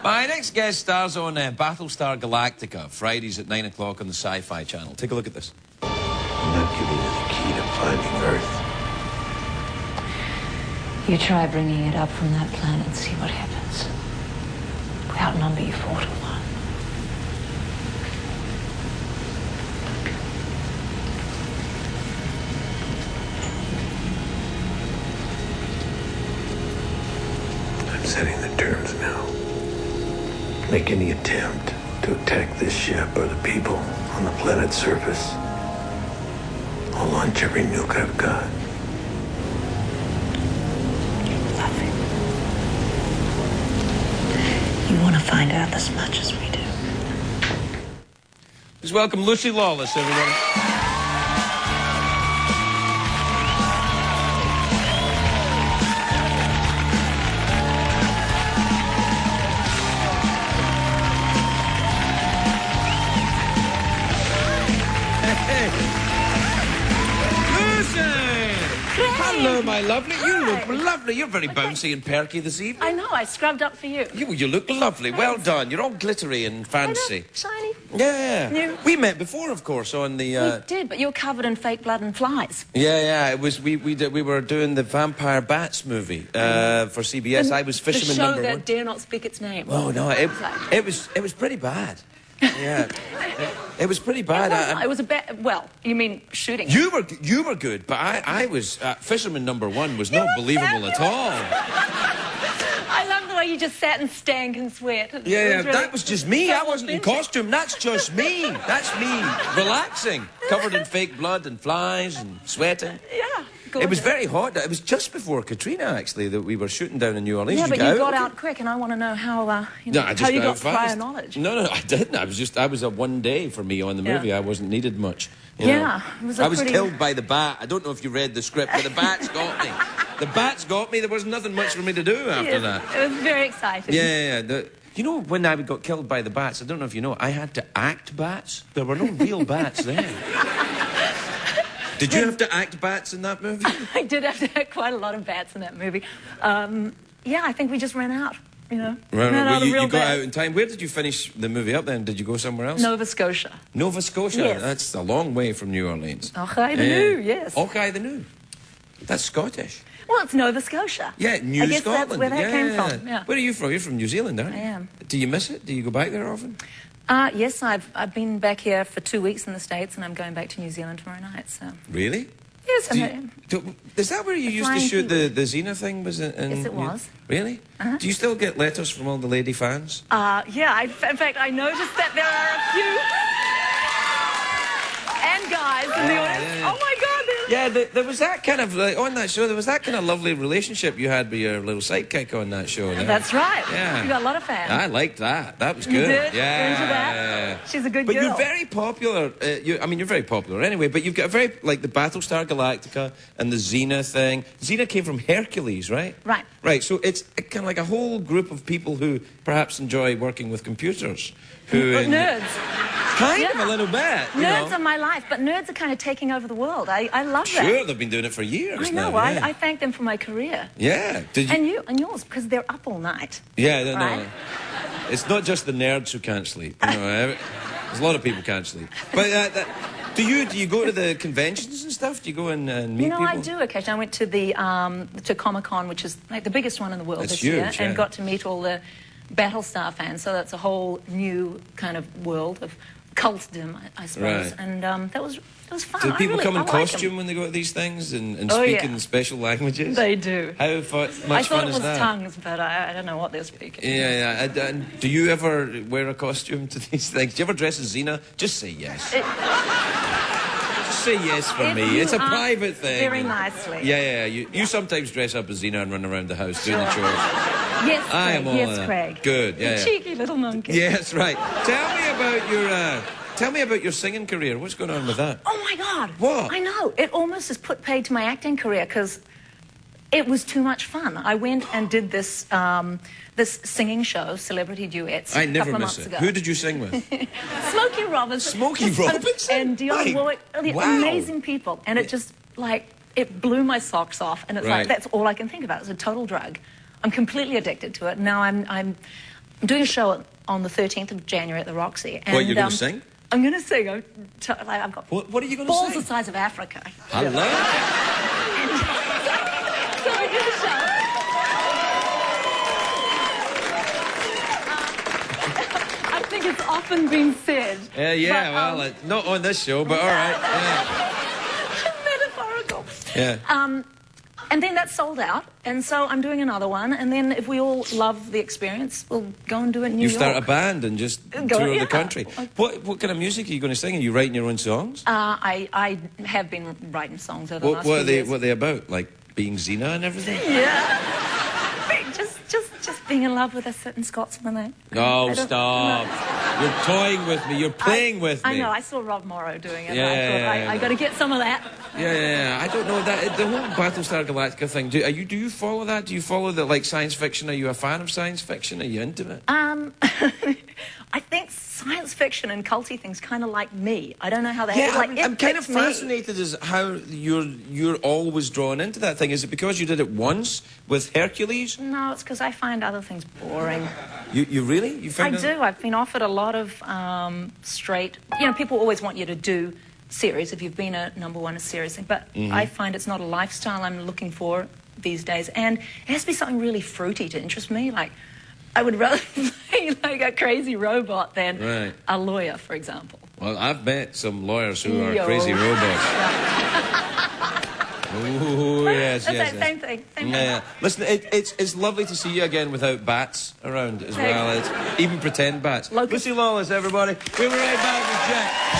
My next guest stars on Battlestar Galactica, Fridays at 9 o'clock on the Sci-Fi Channel. Take a look at this. I'm not giving you the key to finding Earth. You try bringing it up from that planet and see what happens. We outnumber you 4 to 1. I'm setting the terms now. Make any attempt to attack this ship or the people on the planet's surface. I'll launch every nuke I've got. Love it. You want to find out as much as we do. Please welcome Lucy Lawless, everybody. Hello, my lovely. You look lovely. You're very bouncy and perky this evening. I know. I scrubbed up for you. You look lovely. Well done. You're all glittery and fancy. Shiny. Yeah. New. We met before, of course, on the... We did, but you're covered in fake blood and flies. Yeah. It was we were doing the Vampire Bats movie for CBS. I was fisherman number one. The show that dare not speak its name. Oh no, it was pretty bad. Yeah, it was pretty bad. It was a bad. Well, you mean shooting? You were good, but I was fisherman number one was not believable at all. I love the way you just sat and stank and sweat. Yeah, that was just me. I wasn't in costume. That's just me. That's me relaxing, covered in fake blood and flies and sweating. Yeah. It was very hot. It was just before Katrina, actually, that we were shooting down in New Orleans. Yeah, but you got out quick, and I want to know how, how you got prior knowledge. No, I didn't. I was a one day for me on the movie. I wasn't needed much. You know. I was killed by the bat. I don't know if you read the script, but the bats got me. The bats got me. There was nothing much for me to do after that. It was very exciting. Yeah. You know, when I got killed by the bats, I don't know if you know, I had to act bats. There were no real bats then. Did you have to act bats in that movie? I did have to act quite a lot of bats in that movie. Yeah, I think we just ran out, you know. You got out in time. Where did you finish the movie up then? Did you go somewhere else? Nova Scotia. Nova Scotia? Yes. That's a long way from New Orleans. Okay, the New, yes. Okay, the New. That's Scottish. Well, it's Nova Scotia. Yeah, New I guess Scotland. That's where that came from. Yeah. Where are you from? You're from New Zealand, aren't you? I am. Do you miss it? Do you go back there often? Yes, I've been back here for 2 weeks in the States, and I'm going back to New Zealand tomorrow night. So. Really? Yes, is that where you used to shoot the Xena thing? Was it? Yes, it was. Really? Do you still get letters from all the lady fans? Yeah. In fact, I noticed that there are a few and guys in the audience. Yeah. Oh my God! Yeah, there was that kind of on that show. There was that kind of lovely relationship you had with your little sidekick on that show. There. That's right. Yeah, you got a lot of fans. I liked that. That was good. You did? Yeah, You're into that? She's a good girl. But you're very popular. You're very popular anyway. But you've got a very the Battlestar Galactica and the Xena thing. Xena came from Hercules, right? Right. Right. So it's kind of like a whole group of people who perhaps enjoy working with computers. Nerds. Kind of a little bit. Nerds are my life, but nerds are kind of taking over the world. I love that. Sure, they've been doing it for years. I know. Now, yeah. I thank them for my career. Yeah. And yours, because they're up all night. Yeah, right? No. It's not just the nerds who can't sleep. You know, there's a lot of people can't sleep. But do you go to the conventions and stuff? Do you go and meet people? I do occasionally. I went to the to Comic-Con, which is like the biggest one in the world this year, and got to meet all the Battlestar fans. So that's a whole new kind of world of cultdom, I suppose. Right. And that was fun. Do people come in costume when they go to these things and speak in special languages? They do. How much fun is that? I thought it was tongues, but I don't know what they're speaking. Yeah. And do you ever wear a costume to these things? Do you ever dress as Xena? Just say yes. Just say yes for me. It's a private thing. Very nicely. Yeah. You sometimes dress up as Xena and run around the house doing the chores. Yes, Craig. I am all yes, Craig. Good. Yeah. Cheeky little monkey. Yes, right. Tell me about your singing career. What's going on with that? Oh my God! What? I know. It almost has put paid to my acting career because it was too much fun. I went and did this this singing show, Celebrity Duets. I never miss it. Ago. Who did you sing with? Smokey Robinson. Smokey Robinson and Dionne Warwick. Amazing people, and it just it blew my socks off. And it's like that's all I can think about. It's a total drug. I'm completely addicted to it. Now I'm doing a show on the 13th of January at the Roxy. And, what, you're going to sing? I'm going to sing. I've got what are you going to sing? balls the size of Africa. Hello? So I do the show. I think it's often been said. Yeah, but, well, not on this show, but all right. Yeah. Metaphorical. Yeah. And then that's sold out, and so I'm doing another one, and then if we all love the experience, we'll go and do it in New York. You start a band and just tour the country. What kind of music are you going to sing? Are you writing your own songs? I have been writing songs over the last few years. What are they about? Like being Xena and everything? Yeah. Just being in love with a certain Scotsman. Oh, stop. You're toying with me. You're playing with me. I know. I saw Rob Morrow doing it. Yeah, I thought, I got to get some of that. Yeah. I don't know that the whole Battlestar Galactica thing. Do you follow that? Do you follow the like science fiction? Are you a fan of science fiction? Are you into it? I think science fiction and culty things kind of like me. I don't know how they. Yeah, like, I'm kind of fascinated as how you're always drawn into that thing. Is it because you did it once with Hercules? No, it's because I find other things boring. You really? You find I do. I've been offered a lot of straight. You know, people always want you to do series if you've been a #1 series thing, but I find it's not a lifestyle I'm looking for these days, and it has to be something really fruity to interest me. Like, I would rather play like a crazy robot than a lawyer, for example. Well, I've met some lawyers who are crazy robots. Oh, yes. Same thing. Yeah. Listen, it's lovely to see you again without bats around as well. Even pretend bats. Lucy Lawless, everybody. We'll be right back with Jack.